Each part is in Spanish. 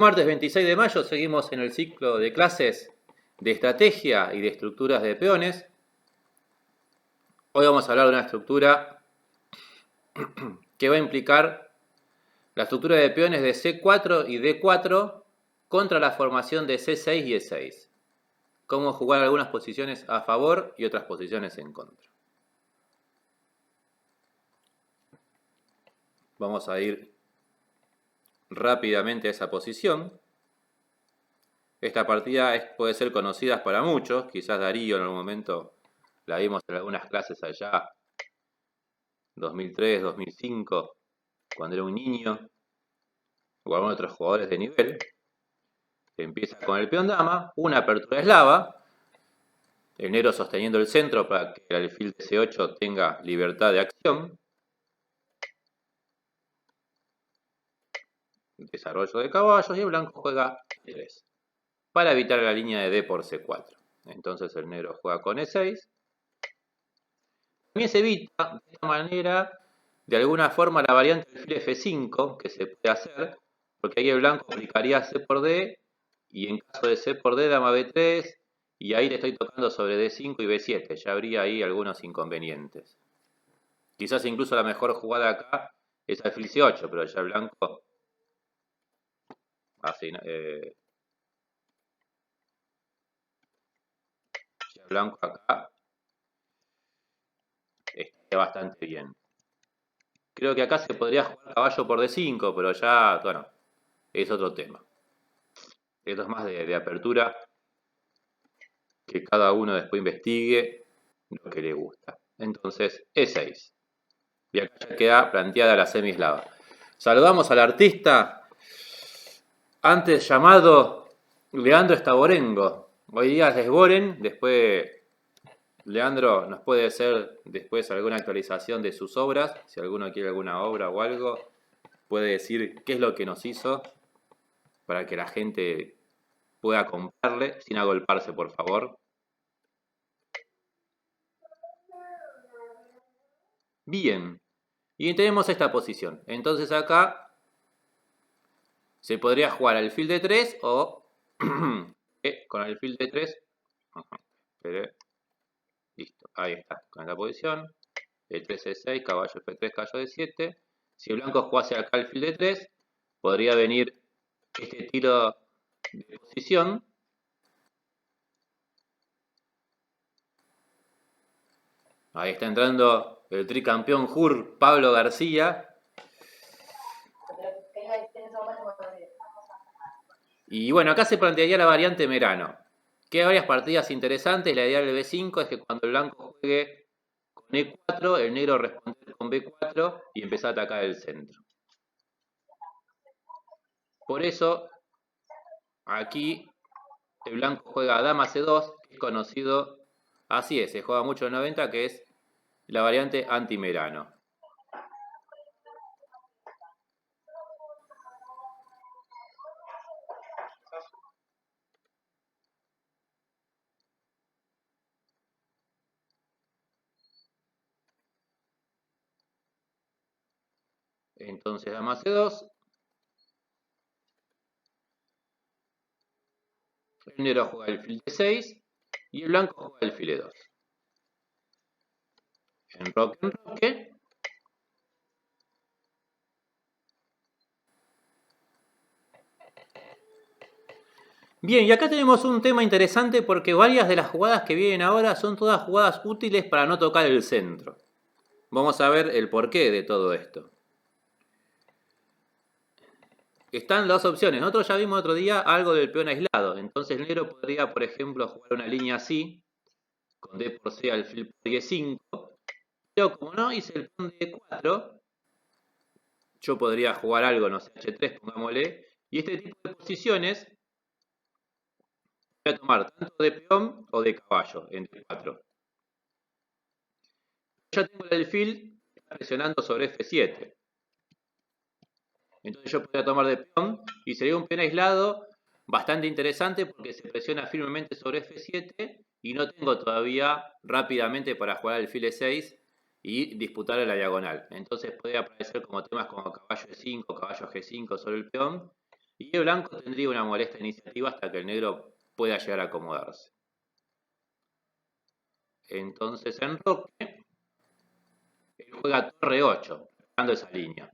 Martes 26 de mayo seguimos en el ciclo de clases de estrategia y de estructuras de peones. Hoy vamos a hablar de una estructura que va a implicar la estructura de peones de C4 y D4 contra la formación de C6 y E6. Cómo jugar algunas posiciones a favor y otras posiciones en contra. Vamos a ir rápidamente a esa posición. Esta partida puede ser conocida para muchos, quizás Darío en algún momento la vimos en algunas clases allá, 2003, 2005, cuando era un niño, o algunos otros jugadores de nivel. Empieza con el peón dama, una apertura eslava, el negro sosteniendo el centro para que el alfil de C8 tenga libertad de acción. Desarrollo de caballos y el blanco juega E3 para evitar la línea de D por C4. Entonces el negro juega con E6. También se evita de esta manera, de alguna forma, la variante alfil F5 que se puede hacer, porque ahí el blanco aplicaría C por D y en caso de C por D, dama B3, y ahí le estoy tocando sobre D5 y B7. Ya habría ahí algunos inconvenientes. Quizás incluso la mejor jugada acá es alfil C8, pero ya el blanco así, ya el blanco acá está bastante bien. Creo que acá se podría jugar caballo por D5, pero ya, bueno, es otro tema. Esto es más de apertura, que cada uno después investigue lo que le gusta. Entonces, E6. Y acá ya queda planteada la semislava. Saludamos al artista antes llamado Leandro Estaborengo. Hoy día es Sboren, después Leandro nos puede hacer después alguna actualización de sus obras. Si alguno quiere alguna obra o algo, puede decir qué es lo que nos hizo para que la gente pueda comprarle sin agolparse, por favor. Bien, y tenemos esta posición. Entonces acá se podría jugar alfil de 3 o con alfil de 3. Listo, ahí está, con esta posición. E3, E6, caballo F3, caballo D7. Si el blanco jugase acá alfil de 3, podría venir este tiro de posición. Ahí está entrando el tricampeón JUR Pablo García. Y bueno, acá se plantearía la variante Merano. Quedan varias partidas interesantes. La idea del B5 es que cuando el blanco juegue con E4, el negro responde con B4 y empieza a atacar el centro. Por eso, aquí el blanco juega dama C2, que es conocido, así es, se juega mucho en 90, que es la variante anti-Merano. Entonces dama C2. El negro juega alfil D6 y el blanco juega alfil E2. Enroque. Bien, y acá tenemos un tema interesante porque varias de las jugadas que vienen ahora son todas jugadas útiles para no tocar el centro. Vamos a ver el porqué de todo esto. Están las opciones. Nosotros ya vimos otro día algo del peón aislado. Entonces el negro podría, por ejemplo, jugar una línea así, con D por C alfil por E5. Pero como no hice el peón de E4, yo podría jugar algo, no sé, H3, pongámosle. Y este tipo de posiciones voy a tomar tanto de peón o de caballo en D4. Ya tengo el alfil presionando sobre F7. Entonces yo podría tomar de peón y sería un peón aislado bastante interesante porque se presiona firmemente sobre F7 y no tengo todavía rápidamente para jugar alfil E6 y disputar la diagonal. Entonces puede aparecer como temas como caballo E5, caballo G5 sobre el peón Y el blanco tendría una molesta iniciativa hasta que el negro pueda llegar a acomodarse. Entonces en roque, él juega torre 8, dando esa línea.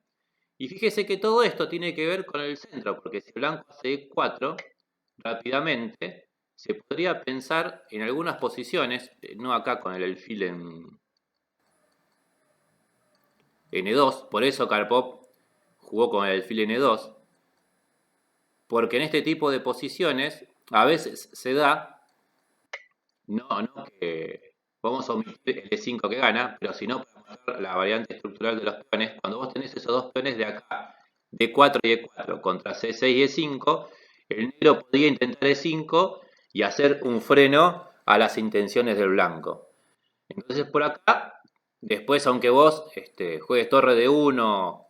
Y fíjese que todo esto tiene que ver con el centro, porque si el blanco hace E4, rápidamente se podría pensar en algunas posiciones, no acá con el alfil en N2, por eso Karpov jugó con el alfil N2, porque en este tipo de posiciones a veces se da, no que vamos a omitir el E5 que gana, pero si no para mostrar la variante estructural de los peones, cuando vos tenés esos dos peones de acá, D4 y E4 contra C6 y E5, el negro podría intentar E5 y hacer un freno a las intenciones del blanco. Entonces por acá, después aunque vos juegues torre de 1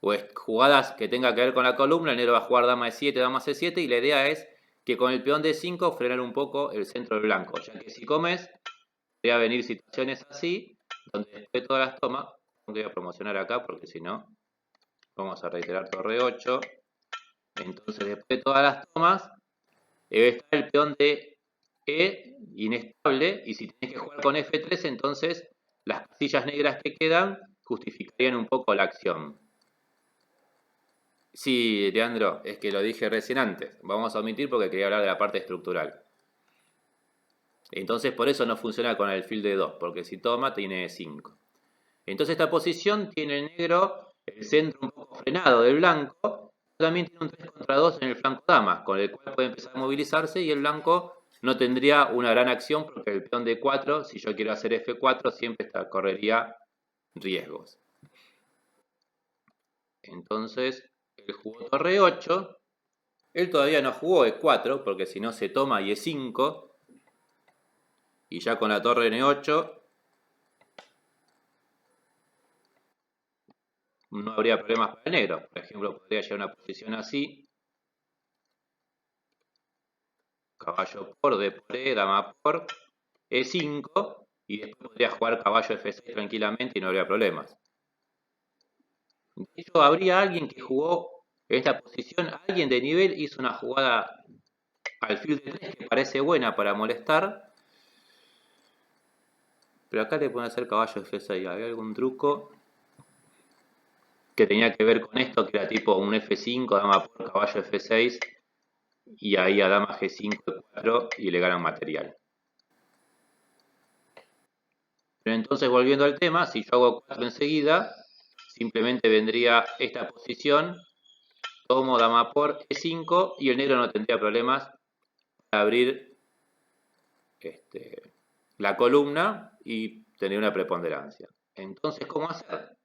o jugadas que tenga que ver con la columna, el negro va a jugar dama E7, dama C7 y la idea es que con el peón D5 frenar un poco el centro del blanco, ya que si comes, podría venir situaciones así, donde después de todas las tomas, voy a promocionar acá porque si no, vamos a reiterar torre 8, entonces después de todas las tomas, está el peón de E inestable y si tenés que jugar con F3, entonces las casillas negras que quedan justificarían un poco la acción. Sí, Leandro, es que lo dije recién antes. Vamos a omitir porque quería hablar de la parte estructural. Entonces por eso no funciona con el alfil de 2, porque si toma tiene 5. Entonces esta posición tiene el negro el centro un poco frenado del blanco, también tiene un 3 contra 2 en el flanco dama, con el cual puede empezar a movilizarse y el blanco no tendría una gran acción porque el peón de 4, si yo quiero hacer F4, siempre correría riesgos. Entonces, él jugó torre 8, él todavía no jugó E4 porque si no se toma y E5 y ya con la torre N8 no habría problemas para el negro. Por ejemplo, podría llegar a una posición así, caballo por, D por E, dama por, E5 y después podría jugar caballo F6 tranquilamente y no habría problemas. De hecho, habría alguien que jugó en esta posición, alguien de nivel hizo una jugada alfil de 3 que parece buena para molestar, pero acá le pueden hacer caballo F6. ¿Había algún truco que tenía que ver con esto, que era tipo un F5, dama por, caballo F6 y ahí a dama G5, E4 y le ganan material? Pero entonces volviendo al tema, si yo hago 4 enseguida, simplemente vendría esta posición, tomo dama por E5 y el negro no tendría problemas para abrir la columna y tener una preponderancia. Entonces, ¿cómo hacer?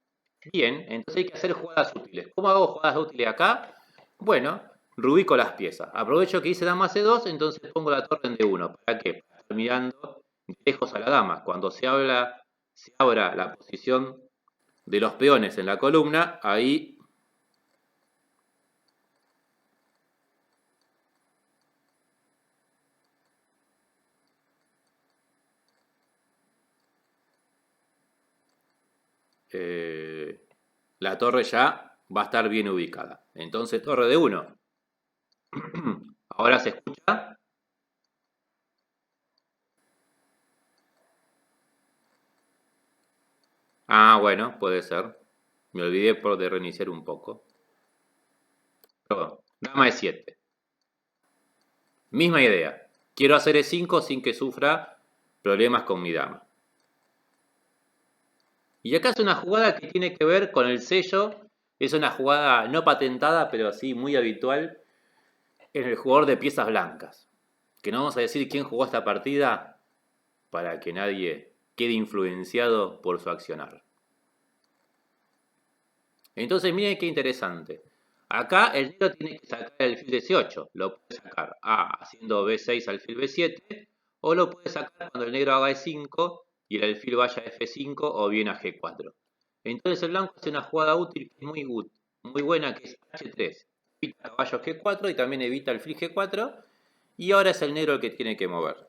Bien, entonces hay que hacer jugadas útiles. ¿Cómo hago jugadas útiles acá? Bueno, rubico las piezas. Aprovecho que hice dama C2, entonces pongo la torre en D1. ¿Para qué? Para estar mirando de lejos a la dama. Cuando se abra la posición de los peones en la columna, ahí la torre ya va a estar bien ubicada. Entonces, torre de 1. ¿Ahora se escucha? Ah, bueno, puede ser. Me olvidé de reiniciar un poco. Pero, dama de 7. Misma idea. Quiero hacer E5 sin que sufra problemas con mi dama. Y acá es una jugada que tiene que ver con el sello. Es una jugada no patentada, pero sí muy habitual en el jugador de piezas blancas. Que no vamos a decir quién jugó esta partida para que nadie quede influenciado por su accionar. Entonces miren qué interesante. Acá el negro tiene que sacar el alfil D8. Lo puede sacar haciendo B6 alfil B7 o lo puede sacar cuando el negro haga E5 y el alfil vaya a F5 o bien a G4. Entonces el blanco hace una jugada útil que es muy buena, que es H3. Evita caballo G4 y también evita alfil G4 y ahora es el negro el que tiene que mover.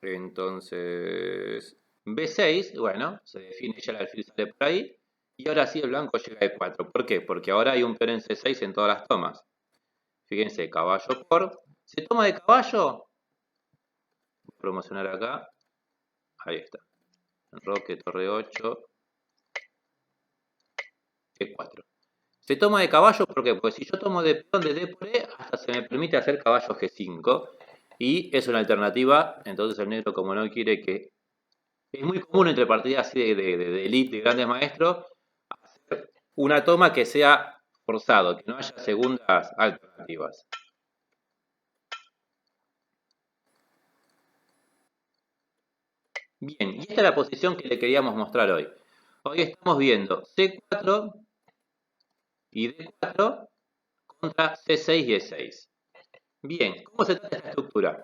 Entonces B6, bueno, se define ya el alfil sale por ahí Y ahora sí el blanco llega a E4. ¿Por qué? Porque ahora hay un peón en C6 en todas las tomas. Fíjense, caballo por. ¿Se toma de caballo? Voy a promocionar acá. Ahí está. Enroque, torre 8, E4. Se toma de caballo, ¿por qué? Porque si yo tomo de peón de D por E, hasta se me permite hacer caballo G5. Y es una alternativa, entonces el negro como no quiere que... Es muy común entre partidas así de elite, de grandes maestros, hacer una toma que sea forzado, que no haya segundas alternativas. Bien, y esta es la posición que le queríamos mostrar hoy. Hoy estamos viendo C4 y D4 contra C6 y E6. Bien, ¿cómo se trata esta estructura?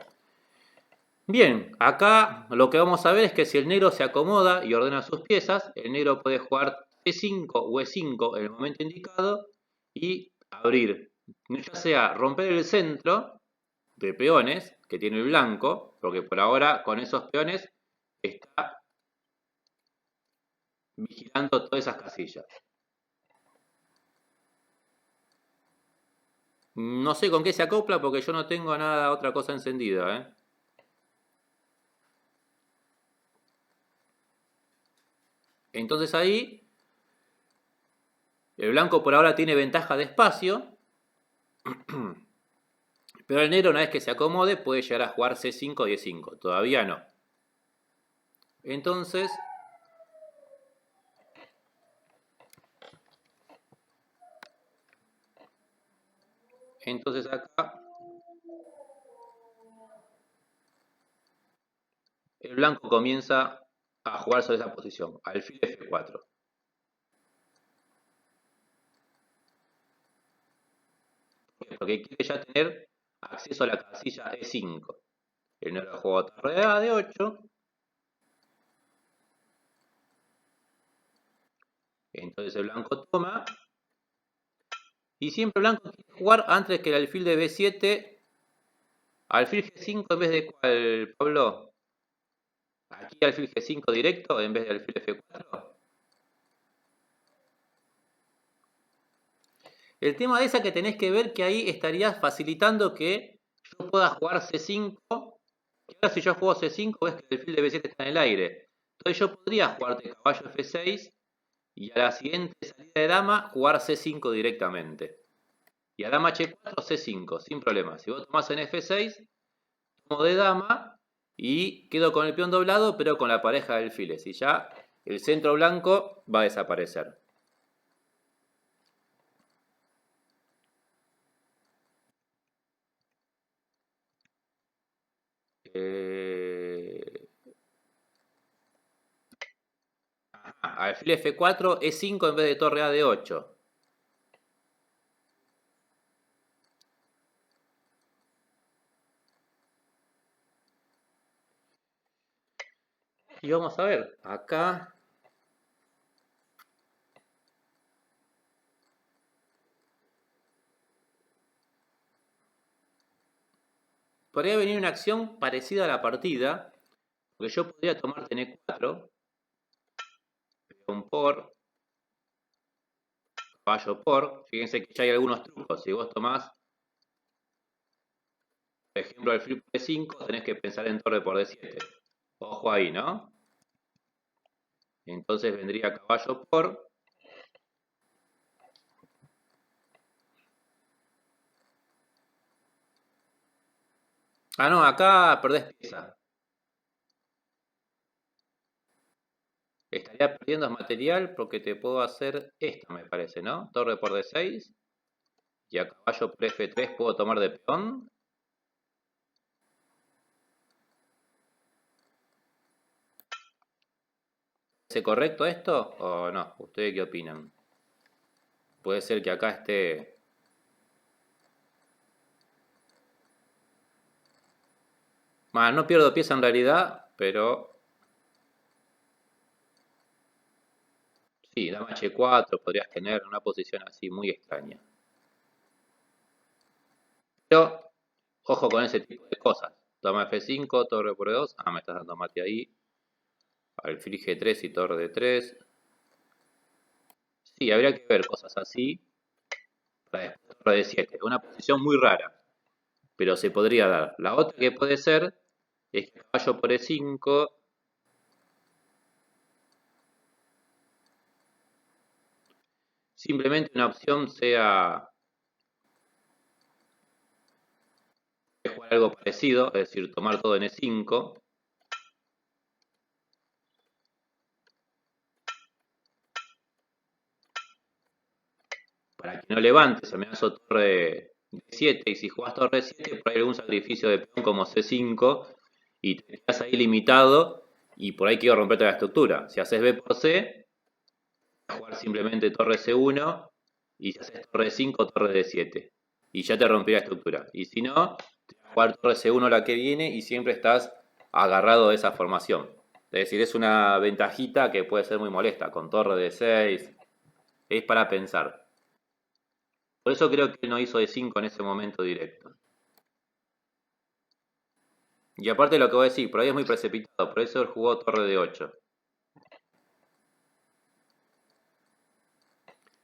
Bien, acá lo que vamos a ver es que si el negro se acomoda y ordena sus piezas, el negro puede jugar C5 o E5 en el momento indicado y abrir, ya sea romper el centro de peones que tiene el blanco, porque por ahora con esos peones está vigilando todas esas casillas. No sé con qué se acopla porque yo no tengo nada, otra cosa encendida, ¿eh? Entonces ahí el blanco por ahora tiene ventaja de espacio, pero el negro una vez que se acomode puede llegar a jugar C5 y E5, todavía no. Entonces acá el blanco comienza a jugar sobre esa posición, alfil F4. Porque quiere ya tener acceso a la casilla E5. El negro juega torre A de 8. Entonces el blanco toma. Y siempre el blanco quiere jugar antes que el alfil de B7. Alfil G5 en vez de cuál, Pablo. Aquí alfil G5 directo en vez de alfil F4. El tema de esa que tenés que ver que ahí estarías facilitando que yo pueda jugar C5. Que ahora si yo juego C5 ves que el alfil de B7 está en el aire. Entonces yo podría jugarte caballo F6 y a la siguiente salida de dama jugar C5 directamente. Y a dama H4 C5 sin problema. Si vos tomás en F6, tomo de dama y quedo con el peón doblado pero con la pareja de alfiles. Y ya el centro blanco va a desaparecer. Alfil F4, E5 en vez de torre A de 8. Y vamos a ver, acá podría venir una acción parecida a la partida, porque yo podría tomar N4, peón por, caballo por. Fíjense que ya hay algunos trucos. Si vos tomás, por ejemplo, alfil por E5, tenés que pensar en torre por D7. Ojo ahí, ¿no? Entonces vendría caballo por. Ah, no, acá perdés pieza. Estaría perdiendo material porque te puedo hacer esta, me parece, ¿no? Torre por D6. Y a caballo por F3 puedo tomar de peón. ¿Es correcto esto o no? ¿Ustedes qué opinan? Puede ser que acá esté... no pierdo pieza en realidad, pero... Sí, dama H4 podrías tener una posición así muy extraña. Pero, ojo con ese tipo de cosas. Toma F5, torre por E2. Me estás dando mate ahí. Alfil G3 y torre D3. Sí, habría que ver cosas así para después torre de 7. Una posición muy rara, pero se podría dar. La otra que puede ser es que caballo por E5, simplemente una opción sea jugar algo parecido, es decir, tomar todo en E5. Para que no levantes, amenazo torre D7, y si jugás torre D7, por ahí algún sacrificio de peón como C5, y te quedas ahí limitado, y por ahí quiero romperte la estructura. Si haces B por C, vas a jugar simplemente torre C1, y si haces torre D5, torre D7, y ya te rompí la estructura. Y si no, te vas a jugar torre C1 la que viene, y siempre estás agarrado de esa formación. Es decir, es una ventajita que puede ser muy molesta, con torre D6, es para pensar. Por eso creo que él no hizo de 5 en ese momento directo. Y aparte lo que voy a decir, por ahí es muy precipitado, por eso él jugó torre de 8.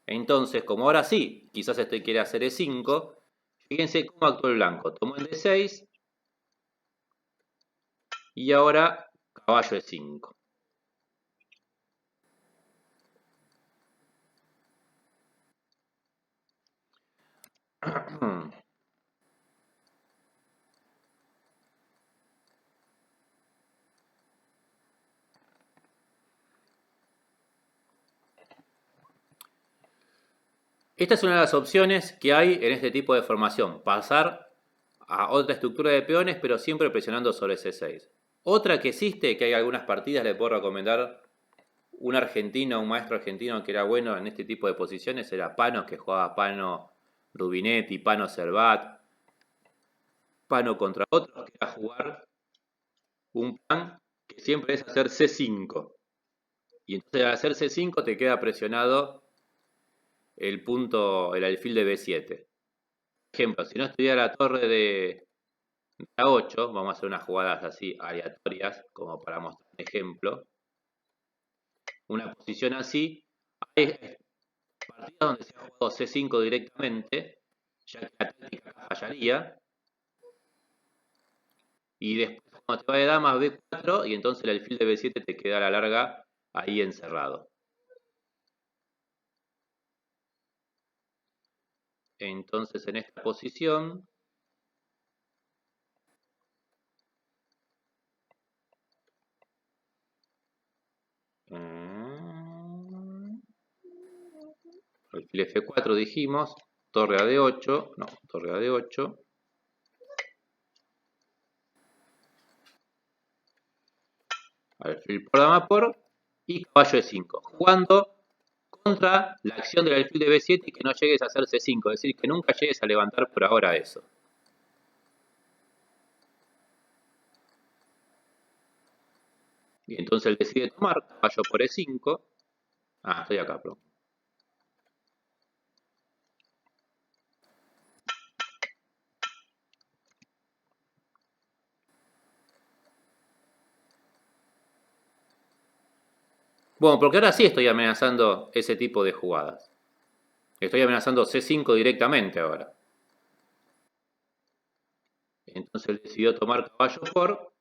Entonces, como ahora sí, quizás este quiere hacer E5, fíjense cómo actuó el blanco. Tomó el D6 y ahora caballo E5. Esta es una de las opciones que hay en este tipo de formación. Pasar a otra estructura de peones, pero siempre presionando sobre C6. Otra que existe, que hay algunas partidas, le puedo recomendar un argentino, un maestro argentino que era bueno en este tipo de posiciones, era Panos, que jugaba Pano Rubinetti, Pano Servat, Pano contra otros, que era jugar un plan que siempre es hacer C5. Y entonces al hacer C5 te queda presionado el punto, el alfil de B7. Por ejemplo, si no estuviera la torre de A8, vamos a hacer unas jugadas así aleatorias, como para mostrar un ejemplo. Una posición así, hay partidas donde se ha jugado C5 directamente, ya que la técnica acá fallaría, y después cuando te va de dama B4, y entonces el alfil de B7 te queda a la larga ahí encerrado. Entonces en esta posición alfil F4 dijimos, torre a D8, no, torre a D8, alfil por dama por, y caballo E5, jugando contra la acción del alfil de B7 y que no llegues a hacer C5, es decir, que nunca llegues a levantar por ahora eso. Y entonces él decide tomar caballo por E5. Ah, estoy acá, perdón. Bueno, porque ahora sí estoy amenazando ese tipo de jugadas. Estoy amenazando C5 directamente ahora. Entonces él decidió tomar caballo por.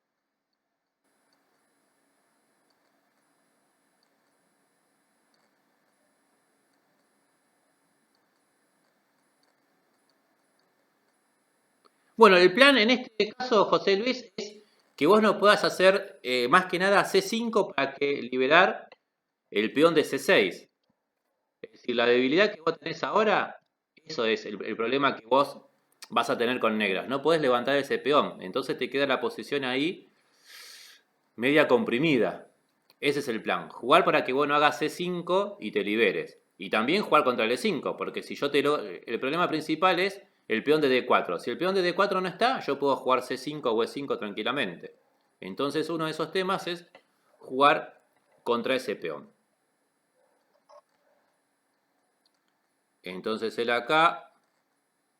Bueno, el plan en este caso, José Luis, es que vos no puedas hacer más que nada C5 para que liberar el peón de C6. Es decir, la debilidad que vos tenés ahora, eso es el problema que vos vas a tener con negras. No podés levantar ese peón, entonces te queda la posición ahí media comprimida. Ese es el plan. Jugar para que vos no hagas C5 y te liberes. Y también jugar contra el E5, porque si yo te lo. El problema principal es el peón de D4. Si el peón de D4 no está, yo puedo jugar C5 o E5 tranquilamente. Entonces uno de esos temas es jugar contra ese peón. Entonces él acá.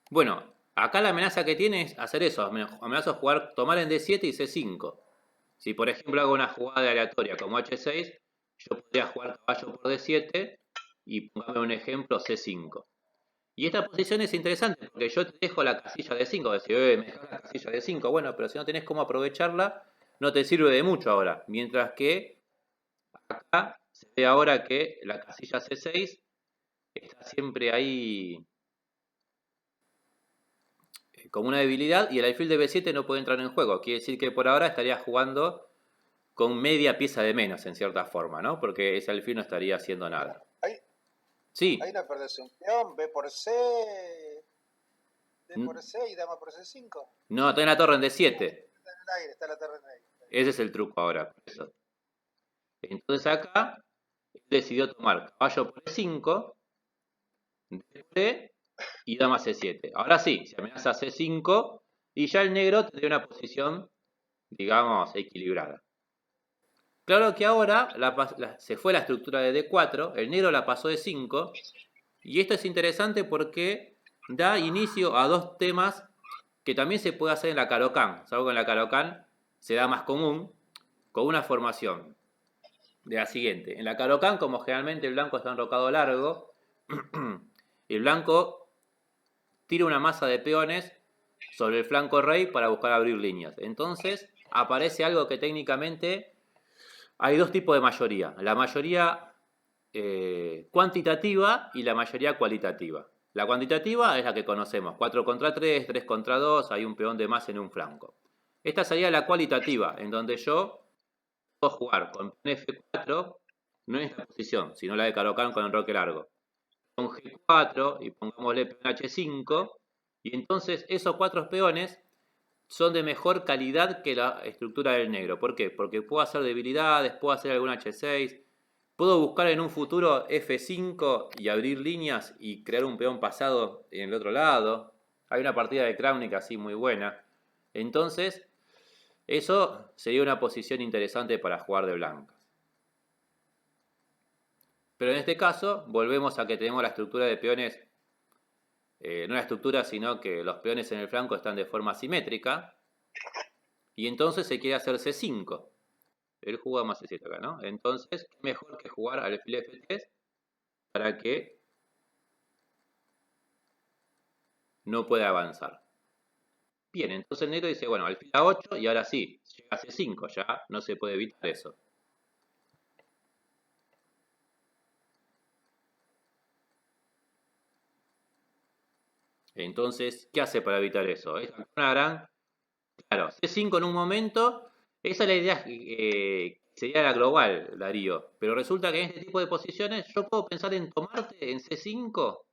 Bueno, acá la amenaza que tiene es hacer eso. Amenaza jugar, tomar en D7 y C5. Si por ejemplo hago una jugada aleatoria como H6, yo podría jugar caballo por D7 y pongamos un ejemplo C5. Y esta posición es interesante porque yo te dejo la casilla de 5, decir, me dejas la casilla de 5, bueno, pero si no tenés cómo aprovecharla, no te sirve de mucho ahora. Mientras que acá se ve ahora que la casilla C6 está siempre ahí como una debilidad y el alfil de B7 no puede entrar en juego. Quiere decir que por ahora estaría jugando con media pieza de menos en cierta forma, ¿no? Porque ese alfil no estaría haciendo nada. Sí. Ahí no perdés un peón, B por C, D por C y dama por C5. No, está en la torre en D7. Está en el aire, está la torre en el aire. Ese es el truco ahora, por eso. Entonces acá decidió tomar caballo por E5, D y dama C7. Ahora sí, se amenaza C5 y ya el negro tendría una posición, digamos, equilibrada. Claro que ahora se fue la estructura de D4, el negro la pasó de 5 y esto es interesante porque da inicio a dos temas que también se puede hacer en la Caro-Kann. Es algo que en la Caro-Kann se da más común con una formación de la siguiente. En la Caro-Kann, como generalmente el blanco está enrocado largo, el blanco tira una masa de peones sobre el flanco rey para buscar abrir líneas. Entonces aparece algo que técnicamente hay dos tipos de mayoría. La mayoría cuantitativa y la mayoría cualitativa. La cuantitativa es la que conocemos, 4 contra 3, 3 contra 2, hay un peón de más en un flanco. Esta sería la cualitativa, en donde yo puedo jugar con peón F4, no en esta posición, sino la de Caro-Kann con enroque largo. Con G4 y pongámosle peón H5, y entonces esos cuatro peones son de mejor calidad que la estructura del negro. ¿Por qué? Porque puedo hacer debilidades, puedo hacer algún H6, puedo buscar en un futuro F5 y abrir líneas y crear un peón pasado en el otro lado. Hay una partida de Kramnik así muy buena. Entonces, eso sería una posición interesante para jugar de blancas. Pero en este caso, volvemos a que tenemos la estructura de peones, no la estructura, sino que los peones en el flanco están de forma simétrica. Y entonces se quiere hacer C5. Él juega más C7 acá, ¿no? Entonces, ¿qué mejor que jugar alfil F3 para que no pueda avanzar? Bien, entonces el negro dice, bueno, alfil A8 y ahora sí, llega a C5, ya no se puede evitar eso. Entonces, ¿qué hace para evitar eso? Es una gran... Claro, C5 en un momento, esa es la idea que sería la global, Darío. Pero resulta que en este tipo de posiciones yo puedo pensar en tomarte en C5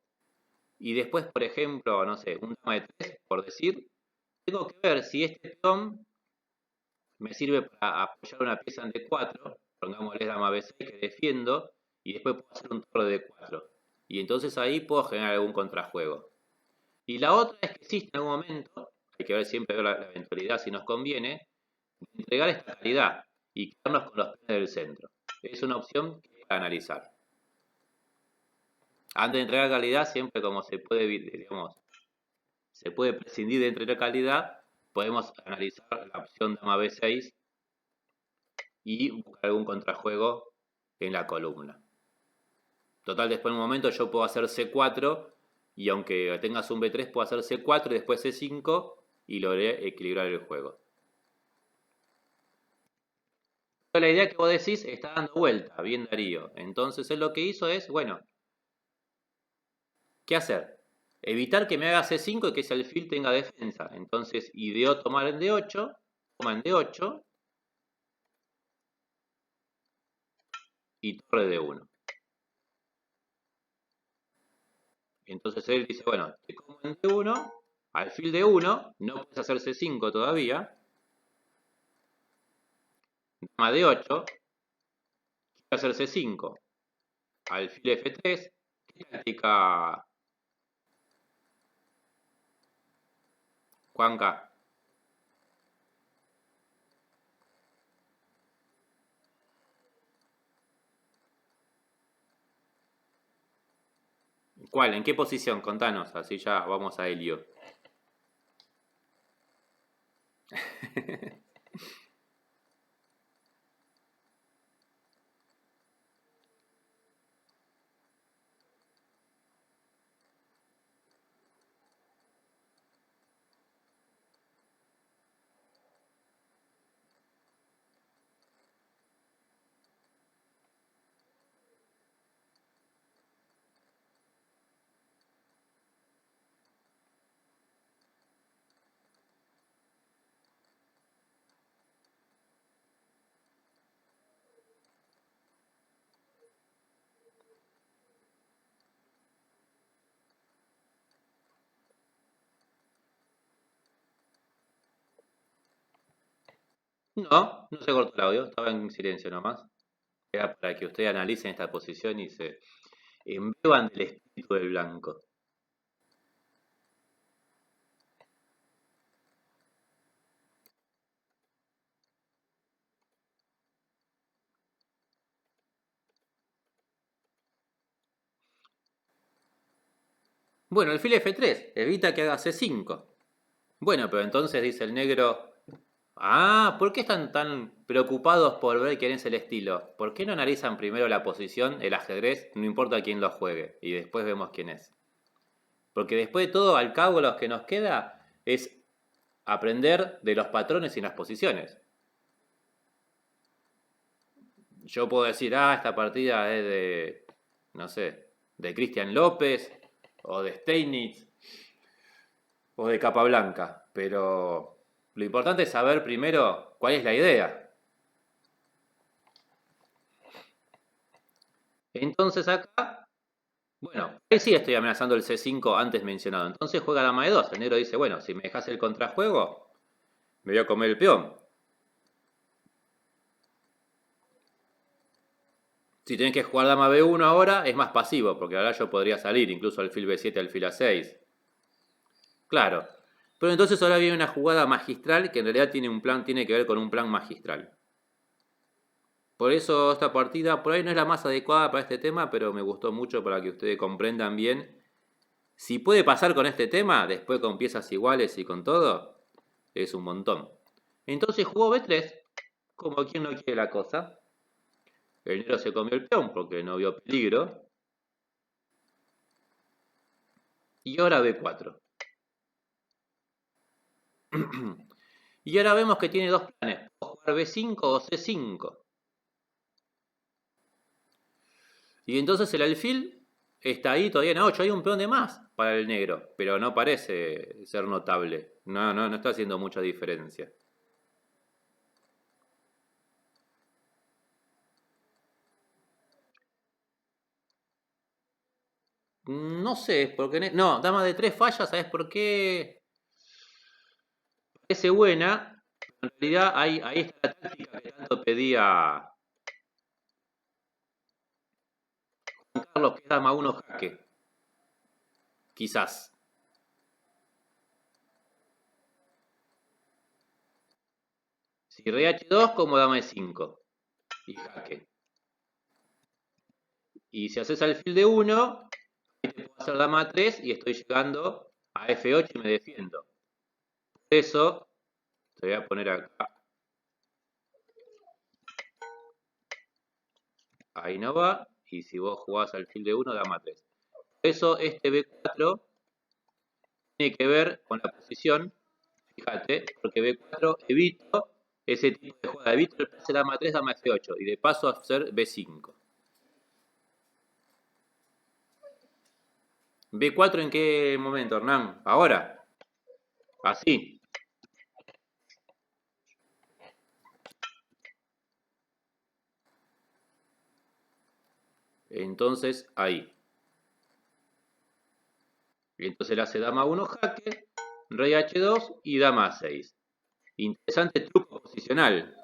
y después, por ejemplo, no sé, un dama de 3, por decir, tengo que ver si este peón me sirve para apoyar una pieza en D4, pongámosle dama B6 que defiendo, y después puedo hacer un torre de D4. Y entonces ahí puedo generar algún contrajuego. Y la otra es que existe en algún momento, hay que ver siempre la eventualidad si nos conviene, de entregar esta calidad y quedarnos con los peones del centro. Es una opción que hay que analizar. Antes de entregar calidad, siempre como se puede, digamos, se puede prescindir de entregar calidad, podemos analizar la opción dama B6 y buscar algún contrajuego en la columna. Total, después en un momento yo puedo hacer C4 y aunque tengas un B3 puedo hacer C4 y después C5 y logré equilibrar el juego. La idea que vos decís está dando vuelta, bien Darío. Entonces él lo que hizo es, bueno, ¿qué hacer? Evitar que me haga C5 y que ese alfil tenga defensa. Entonces ideó tomar en D8, toma en D8 y torre D1. Entonces él dice, bueno, te como en D1, alfil D1, no puedes hacer C5 todavía. Dama D8, quiero hacer C5, alfil F3. ¿Qué táctica, Juanca? ¿Cuál? ¿En qué posición? Contanos, así ya vamos a Helio. No, no se cortó el audio, estaba en silencio nomás. Era para que ustedes analicen esta posición y se embeban del espíritu del blanco. Bueno, el fil F3 evita que haga C5. Bueno, pero entonces dice el negro, ah, ¿por qué están tan preocupados por ver quién es el estilo? ¿Por qué no analizan primero la posición, el ajedrez, no importa quién lo juegue, y después vemos quién es? Porque después de todo, al cabo lo que nos queda es aprender de los patrones y las posiciones. Yo puedo decir, ah, esta partida es de, no sé, de Cristian López, o de Steinitz, o de Capablanca, pero lo importante es saber primero cuál es la idea. Entonces acá, bueno, ahí sí estoy amenazando el C5 antes mencionado. Entonces juega dama de 2. El negro dice, bueno, si me dejas el contrajuego, me voy a comer el peón. Si tenés que jugar dama B1 ahora, es más pasivo, porque ahora yo podría salir, incluso alfil B7, alfil A6. Claro. Pero entonces ahora viene una jugada magistral que en realidad tiene un plan, tiene que ver con un plan magistral. Por eso esta partida por ahí no es la más adecuada para este tema, pero me gustó mucho para que ustedes comprendan bien. Si puede pasar con este tema, después con piezas iguales y con todo, es un montón. Entonces jugó B3, como quien no quiere la cosa. El negro se comió el peón porque no vio peligro. Y ahora B4. Y ahora vemos que tiene dos planes. Puedo jugar B5 o C5. Y entonces el alfil está ahí todavía en A8. Hay un peón de más para el negro. Pero no parece ser notable. No está haciendo mucha diferencia. No sé, porque... No, dama de 3 falla, ¿sabes por qué? Parece buena. En realidad ahí está la táctica que tanto pedía Juan Carlos, que es dama 1 jaque. Quizás. Si rey H2 como dama de 5 y jaque. Y si haces alfil de 1, ahí te puedo hacer dama 3 y estoy llegando a F8 y me defiendo. Por eso, te voy a poner acá. Ahí no va. Y si vos jugás alfil de 1, dama 3. Por eso este B4 tiene que ver con la posición. Fíjate, porque B4 evito ese tipo de jugada. Evito el pase dama 3, dama F8. Y de paso a hacer B5. ¿B4 en qué momento, Hernán? Ahora. Así. Entonces, ahí. Entonces le hace dama 1 jaque, rey H2 y dama A6. Interesante truco posicional.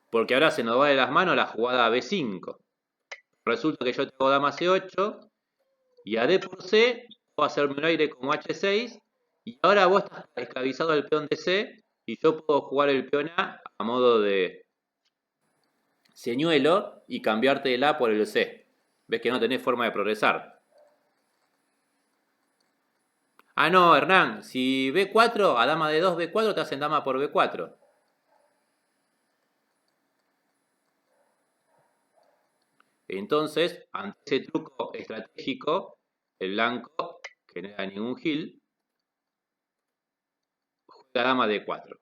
Porque ahora se nos va de las manos la jugada B5. Resulta que yo tengo dama C8 y a D por C puedo hacerme un aire como H6 y ahora vos estás esclavizado al peón de C y yo puedo jugar el peón a modo de señuelo y cambiarte el A por el C. Ves que no tenés forma de progresar. Ah, no, Hernán, si B4 a dama de 2, B4 te hacen dama por B4. Entonces, ante ese truco estratégico, el blanco, que no era ningún gil, juega dama de 4.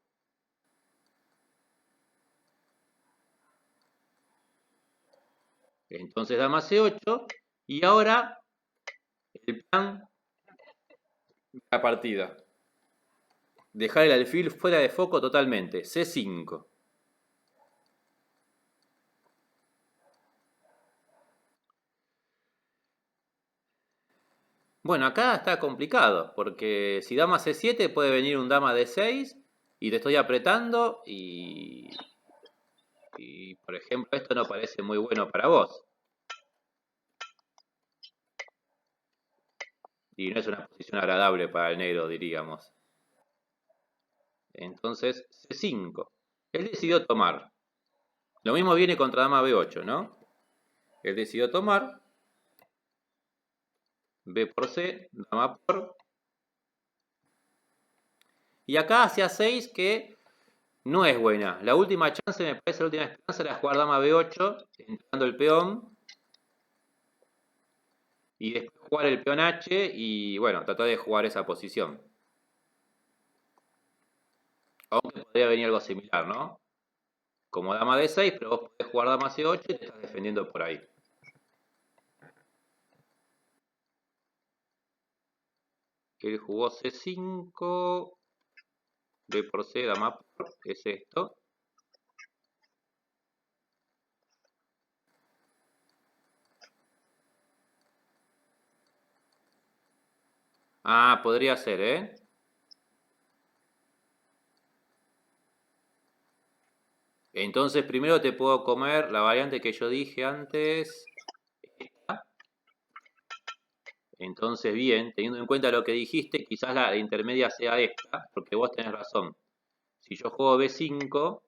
Entonces dama C8 y ahora el plan de la partida. Dejar el alfil fuera de foco totalmente. C5. Bueno, acá está complicado, porque si dama C7 puede venir un dama D6 y te estoy apretando por ejemplo, esto no parece muy bueno para vos. Y no es una posición agradable para el negro, diríamos. Entonces, C5. Él decidió tomar. Lo mismo viene contra dama B8, ¿no? Él decidió tomar. B por C, dama por. Y acá hacia 6 que no es buena. La última chance, me parece, la última esperanza era jugar dama B8, entrando el peón. Y después jugar el peón H y, bueno, tratar de jugar esa posición. Aunque podría venir algo similar, ¿no? Como dama D6, pero vos podés jugar dama C8 y te estás defendiendo por ahí. Él jugó C5, B por C, dama por, es esto. Ah, podría ser, ¿eh? Entonces primero te puedo comer la variante que yo dije antes. Esta. Entonces, bien, teniendo en cuenta lo que dijiste, quizás la intermedia sea esta, porque vos tenés razón. Si yo juego B5,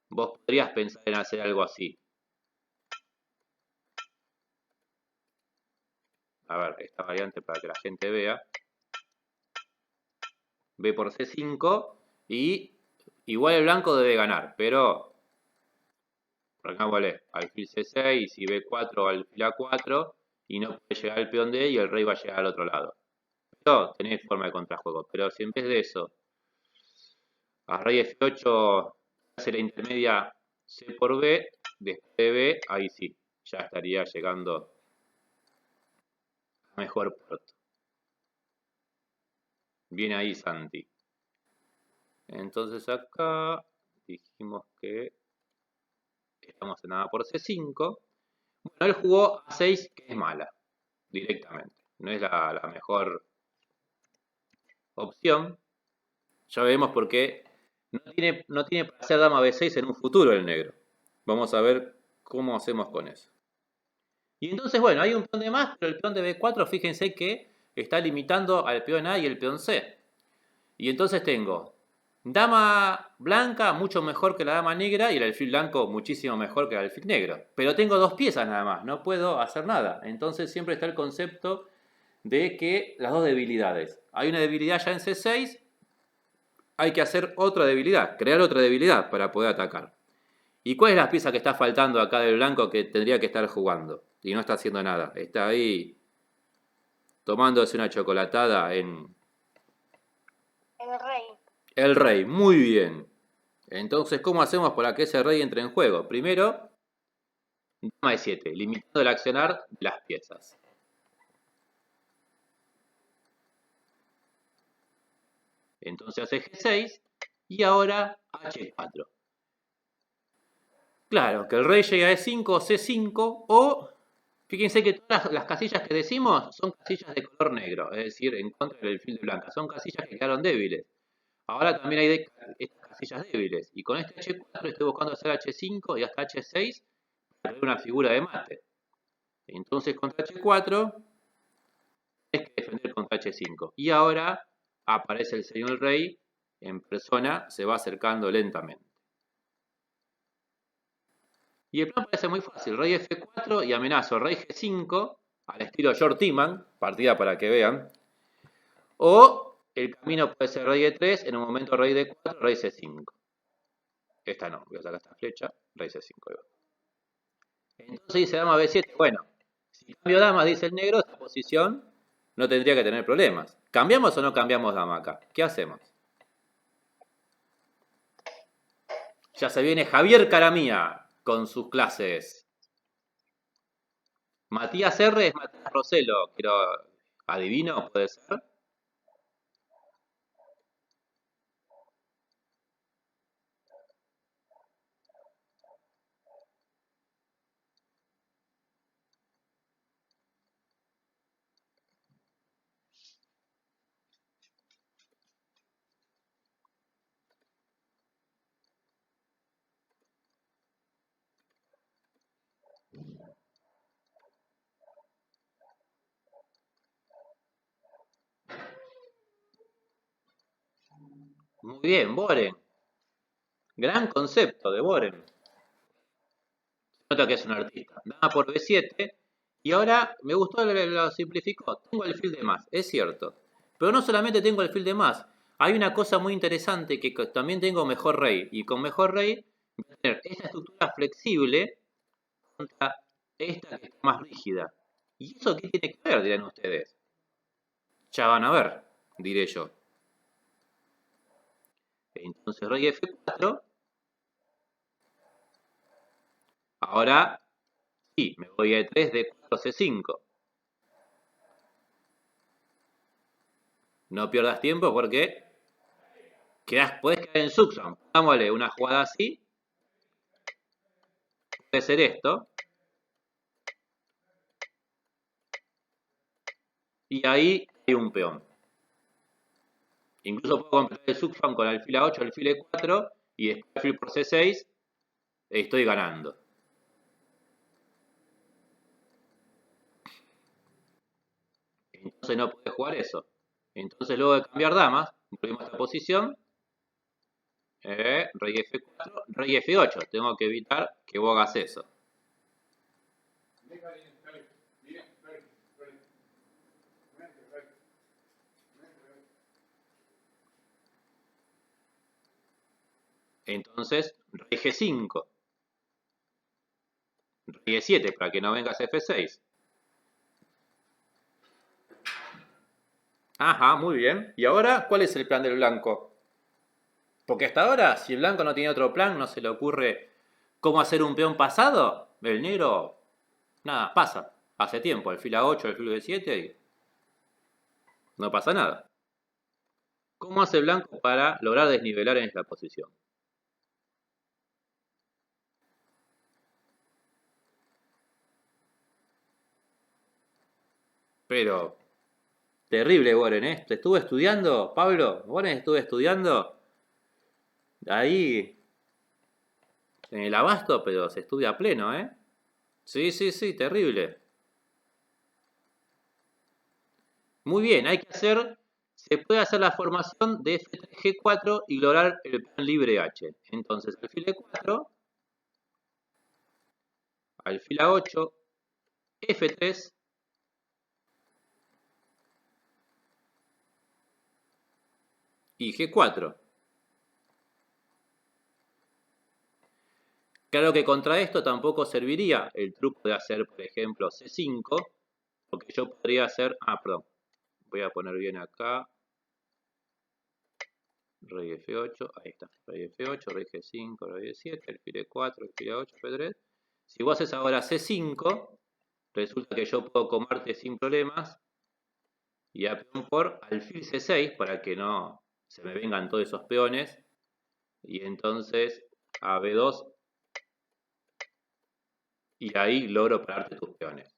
vos podrías pensar en hacer algo así. A ver, esta variante para que la gente vea. B por C5 y igual el blanco debe ganar, pero pongámosle alfil C6 y B4 alfil A4 y no puede llegar el peón D y el rey va a llegar al otro lado. Pero tenés forma de contrajuego, pero si en vez de eso a rey F8 hace la intermedia C por B, después de B, ahí sí, ya estaría llegando a mejor puerto. Viene ahí Santi. Entonces acá dijimos que estamos en nada por C5. Bueno, él jugó A6, que es mala, directamente. No es la mejor opción. Ya vemos por qué no tiene para hacer dama B6 en un futuro el negro. Vamos a ver cómo hacemos con eso. Y entonces, bueno, hay un peón de más, pero el peón de B4, fíjense que está limitando al peón A y el peón C. Y entonces tengo dama blanca mucho mejor que la dama negra y el alfil blanco muchísimo mejor que el alfil negro. Pero tengo dos piezas nada más, no puedo hacer nada. Entonces siempre está el concepto de que las dos debilidades. Hay una debilidad ya en C6, hay que hacer otra debilidad, crear otra debilidad para poder atacar. ¿Y cuál es la pieza que está faltando acá del blanco que tendría que estar jugando? Y no está haciendo nada. Está ahí tomándose una chocolatada en... El rey. El rey, muy bien. Entonces, ¿cómo hacemos para que ese rey entre en juego? Primero, dama de 7, limitando el accionar de las piezas. Entonces hace G6 y ahora H4. Claro, que el rey llegue a E5 o C5 o... Fíjense que todas las casillas que decimos son casillas de color negro, es decir, en contra del alfil de blanca. Son casillas que quedaron débiles. Ahora también hay estas casillas débiles. Y con este H4 estoy buscando hacer H5 y hasta H6 para ver una figura de mate. Entonces contra H4 es que defender contra H5. Y ahora aparece el señor rey en persona, se va acercando lentamente. Y el plan parece muy fácil. Rey F4 y amenazo rey G5 al estilo George Timan, partida para que vean. O el camino puede ser rey E3, en un momento rey D4, rey C5. Esta no, voy a sacar esta flecha, rey C5. Entonces dice dama B7, bueno, si cambio dama, dice el negro, esta posición no tendría que tener problemas. ¿Cambiamos o no cambiamos dama acá? ¿Qué hacemos? Ya se viene Javier Caramía con sus clases. Matías R es Matías Roselo, quiero adivino, puede ser. Muy bien, Boren. Gran concepto de Boren. Nota que es un artista. Dama por B7. Y ahora me gustó, lo simplificó. Tengo el fil de más, es cierto. Pero no solamente tengo el fil de más. Hay una cosa muy interesante que también tengo mejor rey. Y con mejor rey voy a tener esta estructura flexible contra esta que está más rígida. ¿Y eso qué tiene que ver? Dirán ustedes. Ya van a ver, diré yo. Entonces rey F4. Ahora sí, me voy a E3, D4, C5. No pierdas tiempo porque podés quedar en Suxon. Pongámosle una jugada así. Puede ser esto. Y ahí hay un peón. Incluso puedo completar el Suxon con alfil A8, alfil E4 y después alfil por C6. Estoy ganando. Entonces no puede jugar eso. Entonces luego de cambiar damas, volvemos a esta posición. Rey F4, rey F8. Tengo que evitar que vos hagas eso. Entonces, rey G5. Rey E7 para que no vengas F6. Ajá, muy bien. ¿Y ahora cuál es el plan del blanco? Porque hasta ahora, si el blanco no tiene otro plan, no se le ocurre cómo hacer un peón pasado, el negro, nada, pasa. Hace tiempo, alfil A8, alfil B7 y no pasa nada. ¿Cómo hace el blanco para lograr desnivelar en esta posición? Pero, terrible Warren, ¿eh? ¿Te estuvo estudiando, Pablo? ¿Warren estuvo estudiando? Ahí, en el abasto, pero se estudia a pleno, ¿eh? Sí, sí, sí, terrible. Muy bien, se puede hacer la formación de F3, G4 y lograr el plan libre H. Entonces, alfil E4, alfil A8, F3, y G4. Claro que contra esto tampoco serviría el truco de hacer, por ejemplo, C5, porque yo podría hacer, perdón, voy a poner bien acá, rey F8, ahí está, rey F8, rey G5, rey E7, alfil E4, alfil A8, F3. Si vos haces ahora C5, resulta que yo puedo comerte sin problemas y a peón por alfil C6 para que no se me vengan todos esos peones. Y entonces a B2 y ahí logro pararte tus peones.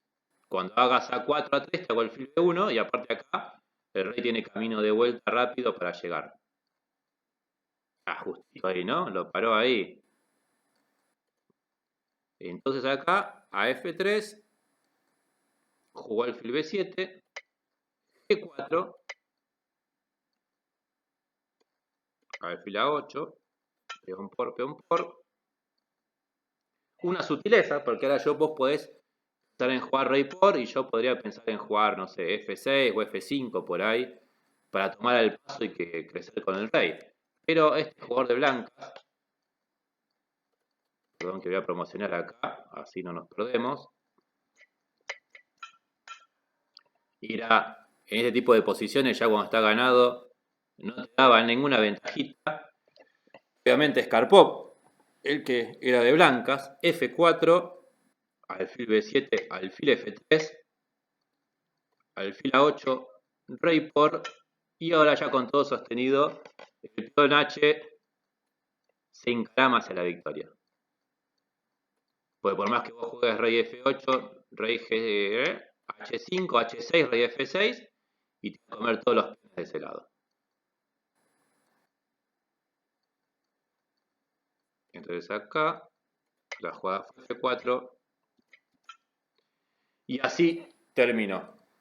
Cuando hagas A4, A3 te hago alfil B1 y aparte acá el rey tiene camino de vuelta rápido para llegar. Justito ahí, ¿no? Lo paró ahí. Entonces acá a F3 jugó alfil B7, G4, alfil A8, peón por, peón por. Una sutileza, porque ahora vos podés pensar en jugar rey por y yo podría pensar en jugar, no sé, F6 o F5 por ahí para tomar el paso y crecer con el rey. Pero este jugador de blancas, perdón que voy a promocionar acá, así no nos perdemos, irá en este tipo de posiciones ya cuando está ganado, no te daba ninguna ventajita. Obviamente escarpó el que era de blancas, F4, alfil B7, alfil F3, alfil A8, rey por, y ahora ya con todo sostenido, el peón H se encarama hacia la victoria. Porque por más que vos juegues rey F8, rey G, H5, H6, rey F6, y te va a comer todos los peones de ese lado. Entonces acá, la jugada fue F4, y así terminó.